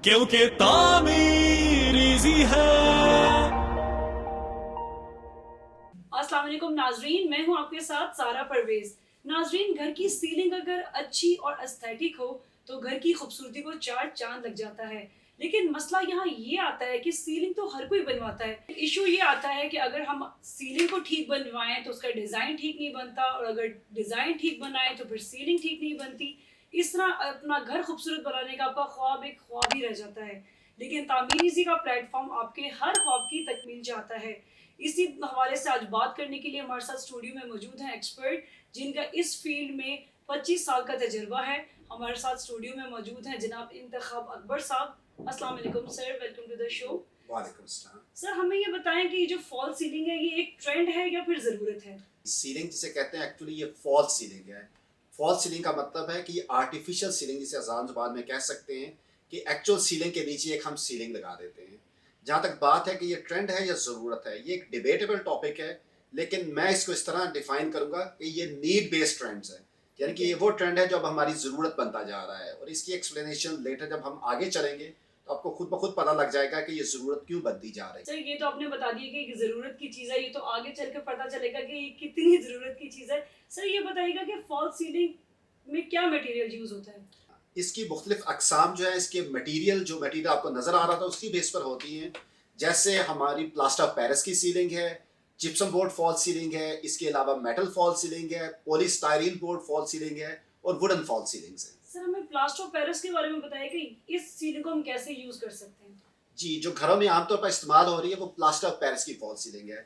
क्योंकि तामीर इजी है। अस्सलाम वालेकुम नाजरीन, मैं हूं आपके साथ सारा परवेज। नाजरीन, घर की सीलिंग अगर अच्छी और एस्थेटिक हो तो घर की खूबसूरती को चार चांद लग जाता है। लेकिन मसला यहाँ ये आता है कि सीलिंग तो हर कोई बनवाता है। इशू ये आता है कि अगर हम सीलिंग को ठीक बनवाएं तो उसका डिज़ाइन ठीक नहीं बनता, और अगर डिज़ाइन ठीक बनाए तो फिर सीलिंग ठीक नहीं बनती। इस तरह अपना घर खूबसूरत बनाने का आपका ख्वाब एक ख्वाब ही रह जाता है। लेकिन तामीर इजी का प्लेटफॉर्म आपके हर ख्वाब की तकमील चाहता है। इसी हवाले से आज बात करने के लिए हमारे साथ स्टूडियो में मौजूद हैं एक्सपर्ट, जिनका इस फील्ड में 25 साल का तजर्बा है। हमारे साथ स्टूडियो में मौजूद हैं जनाब इंतखाब अकबर साहब। अस्सलाम वालेकुम sir, welcome to the show. वालेकुम सलाम। सर, हमें ये बताएं कि जो फॉल सीलिंग है ये एक ट्रेंड है या फिर ज़रूरत है? सीलिंग जिसे कहते हैं एक्चुअली ये फॉल्स सीलिंग है। फॉल्स सीलिंग का मतलब है कि ये आर्टिफिशियल सीलिंग जिसे आसान जुबान में कह सकते हैं कि एक्चुअल सीलिंग के नीचे एक हम सीलिंग लगा देते हैं। जहाँ तक बात है कि ये ट्रेंड है या ज़रूरत है, ये एक डिबेटेबल टॉपिक है, लेकिन मैं इसको इस तरह डिफाइन करूँगा कि ये नीड बेस्ड ट्रेंड्स है। यानी कि ये वो ट्रेंड है जो अब हमारी ज़रूरत बनता जा रहा है, और इसकी एक्सप्लेनेशन लेटर जब हम आगे चलेंगे तो आपको खुद ब खुद पता लग जाएगा कि ये ज़रूरत क्यों बनती जा रही है। सर, ये तो आपने बता दिया कि ज़रूरत की चीज़ है, ये तो आगे चल के पता चलेगा कि ये कितनी ज़रूरत की चीज़ है। सर, ये बताइएगा कि फॉल सीलिंग में क्या मटेरियल यूज़ होता है? इसकी मुख्तलिफ अकसाम जो है, इसके मटीरियल जो मटीरियल आपको नज़र आ रहा था उसकी बेस पर होती हैं। जैसे हमारी प्लास्टर ऑफ पेरिस की सीलिंग है, जिप्सम बोर्ड फॉल सीलिंग है, इसके अलावा मेटल फॉल सीलिंग है, पॉलीस्टाइरीन बोर्ड फॉल सीलिंग है, और वुडन फॉल सीलिंग्स हैं। सर, हमें प्लास्टर ऑफ पेरिस के बारे में बताइए कि इस सीलिंग को हम कैसे यूज़ कर सकते हैं? जी, जो घरों में आमतौर पर इस्तेमाल हो रही है वो प्लास्टर ऑफ पेरिस की फॉल सीलिंग है।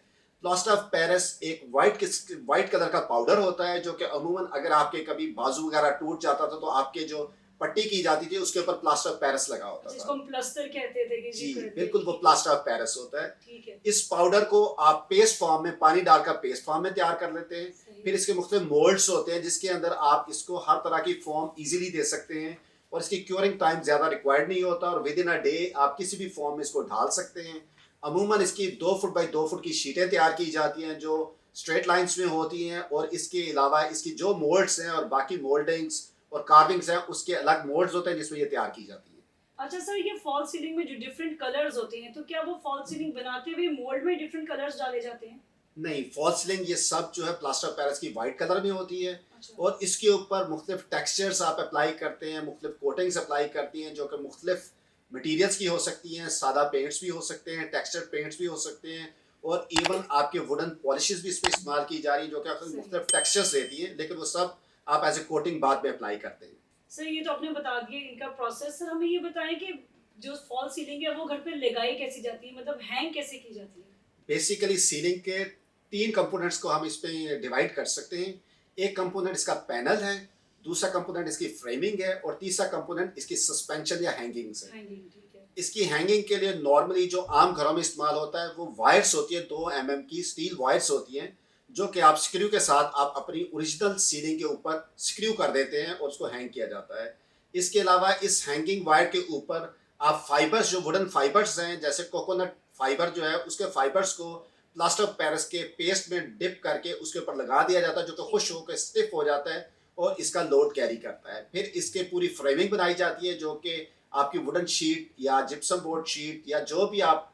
प्लास्टर ऑफ पेरिस एक वाइट कलर का पाउडर होता है, जो कि अमूमन अगर आपके कभी बाजू वगैरह टूट जाता था तो आपके जो पट्टी की जाती थी उसके ऊपर प्लास्टर ऑफ पेरिस लगा होता जिसको था। हम प्लास्टर कहते थे कि जी करते बिल्कुल, वो ठीक है, प्लास्टर ऑफ पेरिस होता है। ठीक है। इस पाउडर को आप पेस्ट फॉर्म में, पानी डालकर पेस्ट फॉर्म में तैयार कर लेते हैं। सही। फिर इसके मुख्तलिफ मोल्ड्स होते हैं जिसके अंदर आप इसको हर तरह की फॉर्म इजीली दे सकते हैं, और इसकी क्योरिंग टाइम ज़्यादा रिक्वायर्ड नहीं होता, और विद इन अ डे आप किसी भी फॉर्म में इसको ढाल सकते हैं। अमूमन इसकी 2 फुट बाई 2 फुट की शीटें तैयार की जाती हैं जो स्ट्रेट लाइंस में होती हैं, और इसके अलावा इसकी जो मोल्ड्स हैं और बाकी मोल्डिंग्स और कार्विंग्स हैं उसके अलग मोल्ड्स होते हैं जिसमें ये तैयार की जाती है। अच्छा सर, ये फॉल सीलिंग में जो डिफरेंट कलर्स होते हैं, तो क्या वो फॉल सीलिंग बनाते हुए मोल्ड में डिफरेंट कलर्स डाले जाते हैं? नहीं, फॉल सीलिंग ये सब जो है प्लास्टर ऑफ पेरिस की वाइट कलर में होती है, अच्छा। और इसके ऊपर मुख्तलिफ टेक्सचर्स आप अप्लाई करते हैं, मुख्तलिफ कोटिंग्स अप्लाई करती हैं जो कि मुख्तलिफ मटीरियल्स की हो सकती हैं। सादा पेंट्स भी हो सकते हैं, टेक्सचर पेंट्स भी हो सकते हैं, और इवन आपके वुडन पॉलिशेस भी इसमें इस्तेमाल की जा रही हैं जो कि सही। मुख्तलिफ टेक्सचर्स देती हैं, लेकिन वो सब आप एज ए कोटिंग बाद में अप्लाई करते हैं। सर, ये तो आपने बता दिया इनका प्रोसेस। सर, हमें ये बताएं कि जो फॉल सीलिंग है वो घर पे लगाई कैसी जाती है, मतलब हैंग कैसे की जाती है? बेसिकली सीलिंग के 3 कंपोनेंट्स को हम इसमें डिवाइड कर सकते हैं। एक कंपोनेंट इसका पैनल है, दूसरा कंपोनेंट इसकी फ्रेमिंग है, और तीसरा कंपोनेंट इसकी सस्पेंशन या हैंगिंग्स है। हैंगिंग, ठीक है। इसकी हैंगिंग के लिए नॉर्मली जो आम घरों में इस्तेमाल होता है वो वायर्स होती है, 2 mm की स्टील वायर्स होती हैं, जो कि आप स्क्रू के साथ आप अपनी ओरिजिनल सीलिंग के ऊपर स्क्रू कर देते हैं और उसको हैंग किया जाता है। इसके अलावा इस हैंगिंग वायर के ऊपर आप फाइबर्स, जो वुडन फाइबर्स हैं जैसे कोकोनट फाइबर जो है, उसके फाइबर्स को प्लास्टर ऑफ पेरिस के पेस्ट में डिप करके उसके ऊपर लगा दिया जाता है, जो कि खुश होकर स्टिफ हो जाता है और इसका लोड कैरी करता है। फिर इसके पूरी फ्रेमिंग बनाई जाती है जो कि आपकी वुडन शीट या जिप्सम बोर्ड शीट या जो भी आप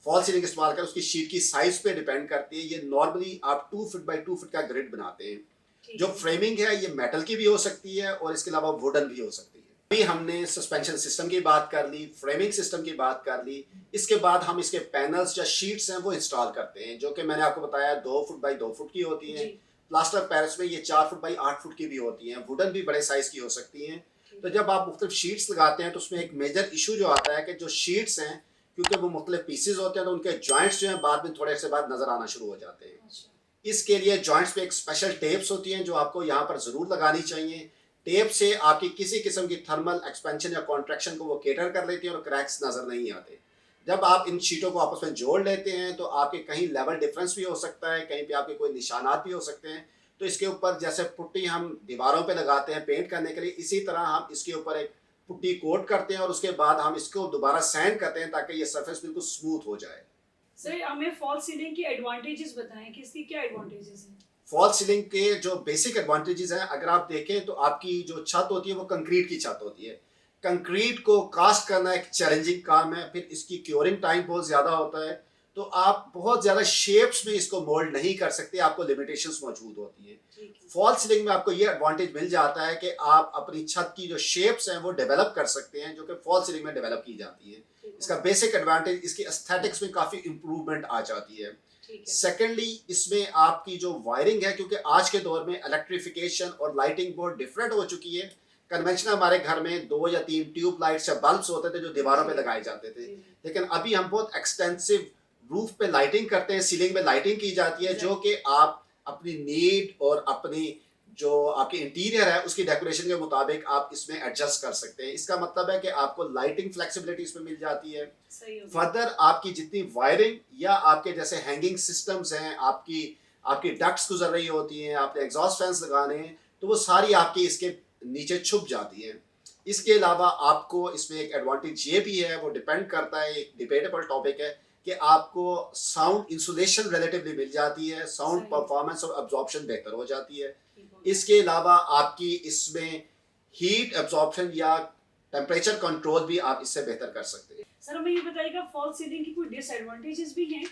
फॉल सीलिंग इस्तेमाल करें उसकी शीट की साइज पे डिपेंड करती है। ये नॉर्मली आप 2 फुट बाई 2 फुट का ग्रिड बनाते हैं। ठीक जो है। फ्रेमिंग है ये मेटल की भी हो सकती है और इसके अलावा वुडन भी हो सकती है। अभी हमने सस्पेंशन सिस्टम की बात कर ली, फ्रेमिंग सिस्टम की बात कर ली, इसके बाद हम इसके पैनल्स या शीट्स हैं वो इंस्टॉल करते हैं, जो कि मैंने आपको बताया 2 फुट बाई 2 फुट की होती हैं। जी। प्लास्टर ऑफ पेरिस में ये 4 फुट बाई 8 फुट की भी होती हैं, वुडन भी बड़े साइज की हो सकती हैं। तो जब आप मुख्तलिफ शीट्स लगाते हैं तो उसमें एक मेजर इशू जो आता है कि जो शीट्स हैं, क्योंकि वो मुख्तलिफ पीसेज होते हैं तो उनके जॉइंट्स जो हैं बाद में थोड़े से बाद नजर आना शुरू हो जाते हैं। अच्छा। इसके लिए जॉइंट्स पे एक स्पेशल टेप्स होती हैं जो आपको यहाँ पर ज़रूर लगानी चाहिए। टेप से आपकी किसी किस्म की थर्मल एक्सपेंशन या कॉन्ट्रैक्शन को वो केटर कर लेती हैं और क्रैक्स नज़र नहीं आते। जब आप इन शीटों को आपस में जोड़ लेते हैं तो आपके कहीं लेवल डिफरेंस भी हो सकता है, कहीं पे आपके कोई निशानात भी हो सकते हैं। तो इसके ऊपर जैसे पुट्टी हम दीवारों पे लगाते हैं पेंट करने के लिए, इसी तरह हम इसके ऊपर एक पुट्टी कोट करते हैं और उसके बाद हम इसको दोबारा सैंड करते हैं ताकि ये सरफेस बिल्कुल स्मूथ हो जाए। सर, हमें फॉल सीलिंग की एडवांटेजेस बताएं कि इसकी क्या एडवांटेजेस हैं? फॉल सीलिंग के जो बेसिक एडवांटेजेस हैं, अगर आप देखें तो आपकी जो छत होती है वो कंक्रीट की छत होती है, कंक्रीट को कास्ट करना एक चैलेंजिंग काम है, फिर इसकी क्योरिंग टाइम बहुत ज़्यादा होता है, तो आप बहुत ज़्यादा शेप्स में इसको मोल्ड नहीं कर सकते, आपको लिमिटेशंस मौजूद होती हैं। फॉल सीलिंग में आपको ये एडवांटेज मिल जाता है कि आप अपनी छत की जो शेप्स हैं वो डेवलप कर सकते हैं, जो कि फॉल सीलिंग में डेवलप की जाती है। इसका बेसिक एडवांटेज, इसकी एस्थेटिक्स में काफ़ी इंप्रूवमेंट आ जाती है। सेकेंडली, इसमें आपकी जो वायरिंग है, क्योंकि आज के दौर में इलेक्ट्रिफिकेशन और लाइटिंग बहुत डिफरेंट हो चुकी है। कन्वेंशनल हमारे घर में 2 या 3 ट्यूब लाइट्स या बल्ब्स होते थे जो दीवारों पे लगाए जाते थे, लेकिन अभी हम बहुत एक्सटेंसिव रूफ पे लाइटिंग करते हैं, सीलिंग में लाइटिंग की जाती है, जो कि आप अपनी नीड और अपनी जो आपकी इंटीरियर है उसकी डेकोरेशन के मुताबिक आप इसमें एडजस्ट कर सकते हैं। इसका मतलब है कि आपको लाइटिंग फ्लेक्सिबिलिटी इसमें मिल जाती है। फर्दर आपकी जितनी वायरिंग या आपके जैसे हैंगिंग सिस्टम्स हैं, आपकी डक्ट्स गुजर रही होती हैं, आपने एग्जॉस्ट फैंस लगाने हैं, तो वो सारी आपकी इसके नीचे छुप जाती है। इसके अलावा आपको इसमें एक एडवांटेज ये भी है, वो डिपेंड करता है, एक डिबेटेबल टॉपिक है, कि आपको साउंड इंसुलेशन रिलेटिवली मिल जाती है, साउंड परफॉर्मेंस और अब्जॉर्प्शन बेहतर हो जाती है। इसके अलावा आपकी इसमें हीट अब्जॉर्प्शन या टेम्परेचर कंट्रोल भी आप इससे बेहतर कर सकते हैं। सर हमें ये बताइएगा, फॉल सीलिंग की कोई डिसएडवांटेजेस भी हैं?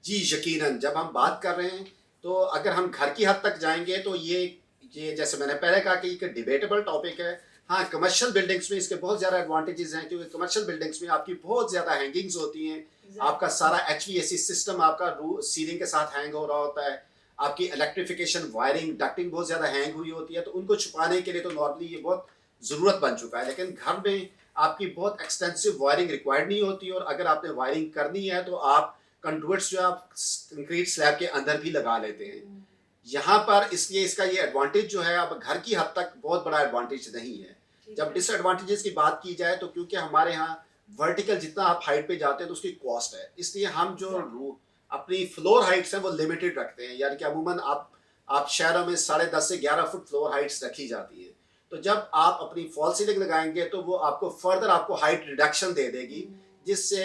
जी यकीनन, जब हम बात कर रहे हैं तो अगर हम घर की हद तक जाएंगे तो ये जैसे मैंने पहले कहा कि एक डिबेटेबल टॉपिक है। हाँ, कमर्शियल बिल्डिंग्स में इसके बहुत ज़्यादा एडवांटेजेस हैं, क्योंकि कमर्शियल बिल्डिंग्स में आपकी बहुत ज़्यादा हैंगिंग्स होती हैं, आपका सारा HVAC सिस्टम आपका सीलिंग के साथ हैंग हो रहा होता है, आपकी इलेक्ट्रिफिकेशन, वायरिंग, डक्टिंग बहुत ज़्यादा हैंग हुई होती है, तो उनको छुपाने के लिए तो नॉर्मली ये बहुत ज़रूरत बन चुका है। लेकिन घर में आपकी बहुत एक्सटेंसिव वायरिंग रिक्वायर्ड नहीं होती, और अगर आपने वायरिंग करनी है तो आप कंडुइट्स जो आप कंक्रीट स्लैब के अंदर भी लगा लेते हैं यहाँ पर। इसलिए इसका ये एडवांटेज जो है अब घर की हद तक बहुत बड़ा एडवांटेज नहीं है। जब डिसएडवांटेजेस की बात की जाए तो क्योंकि हमारे यहाँ वर्टिकल जितना आप हाइट पे जाते हैं तो उसकी कॉस्ट है, इसलिए हम जो अपनी फ्लोर हाइट्स हैं वो लिमिटेड रखते हैं, यानी कि अमूमन आप शहरों में 10.5 से 11 फुट फ्लोर हाइट्स रखी जाती है। तो जब आप अपनी फॉल सीलिंग लगाएंगे तो वो आपको फर्दर आपको हाइट रिडक्शन दे देगी, जिससे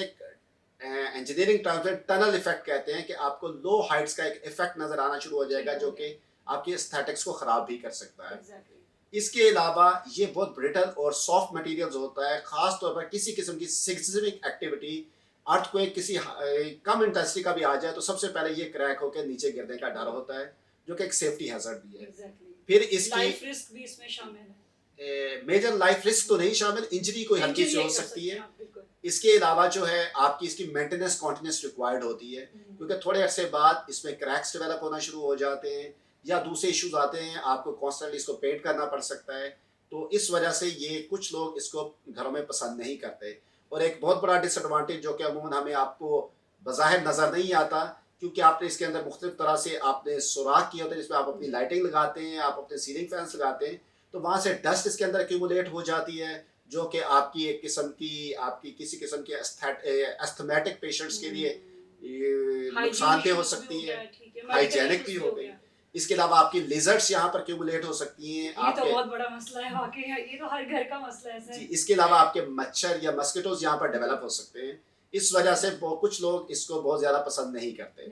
इंजीनियरिंग टर्म्स में टनल इफेक्ट कहते हैं कि आपको लो हाइट्स का एक इफेक्ट नजर आना शुरू हो जाएगा, जो कि आपकी एस्थेटिक्स को खराब भी कर सकता है। इसके अलावा ये बहुत ब्रिटल और सॉफ्ट मटेरियल्स होता है, खास तौर पर किसी किस्म की सिस्मिक एक्टिविटी, अर्थक्वेक किसी कम इंटेंसिटी का भी आ जाए तो सबसे पहले ये क्रैक होकर नीचे गिरने का डर होता है, जो कि एक सेफ्टी हैजर्ड भी है। फिर इसकी लाइफ रिस्क भी इसमें शामिल है। मेजर लाइफ रिस्क तो नहीं शामिल, इंजरी कोई हल्की सी हो सकती है। इसके अलावा जो है आपकी इसकी मेंटेनेंस कॉन्टिन्यूस रिक्वायर्ड होती है, क्योंकि थोड़े अरसे बाद इसमें क्रैक्स डेवलप होना शुरू हो जाते हैं या दूसरे इश्यूज आते हैं, आपको कॉन्स्टेंटली इसको पेंट करना पड़ सकता है। तो इस वजह से ये कुछ लोग इसको घरों में पसंद नहीं करते। और एक बहुत बड़ा डिसएडवांटेज जो कि अमूमन हमें आपको बज़ाहिर नज़र नहीं आता, क्योंकि आपने इसके अंदर मुख्तलिफ तरह से आपने सुराख किए होते हैं जिसमें आप अपनी लाइटिंग लगाते हैं, आप अपने सीलिंग फैंस लगाते हैं, तो वहाँ से डस्ट इसके अंदर एक्यूमुलेट हो जाती है, जो कि आपकी एक किस्म की आपकी किसी किस्म के एस्थमेटिक पेशेंट्स के लिए नुकसानदेह हो सकती है, हाइजेनिक भी हो गई। इसके अलावा आपकी लिजर्ड्स यहाँ पर क्यूमुलेट हो सकती हैं। ये तो बहुत बड़ा मसला है वाकई, ये तो हर घर का मसला है सर। इसके अलावा आपके मच्छर या मस्किटोज यहाँ पर डेवलप हो सकते हैं, इस वजह से कुछ लोग इसको बहुत ज़्यादा पसंद नहीं करते।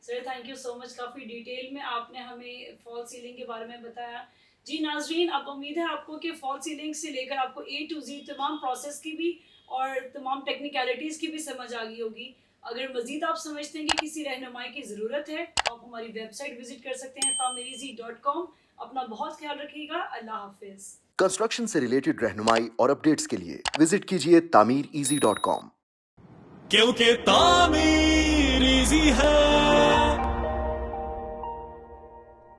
Sir thank you so much, काफ़ी डिटेल में आपने हमें फॉल सीलिंग के बारे में बताया। जी नाजरीन, अब उम्मीद है आपको कि फॉल सीलिंग से लेकर आपको A to Z तमाम प्रोसेस की भी और तमाम टेक्निकलिटीज़ की भी समझ आ गई होगी। अगर मज़ीद आप समझते हैं कि किसी रहनुमाई की ज़रूरत है, आप हमारी वेबसाइट विजिट कर सकते हैं tameereasy.com। अपना बहुत ख्याल रखिएगा, अल्लाह हाफिज़। कंस्ट्रक्शन से रिलेटेड रहनुमाई और अपडेट्स के लिए विजिट कीजिए tameereasy.com। क्योंकि तामीर इजी है।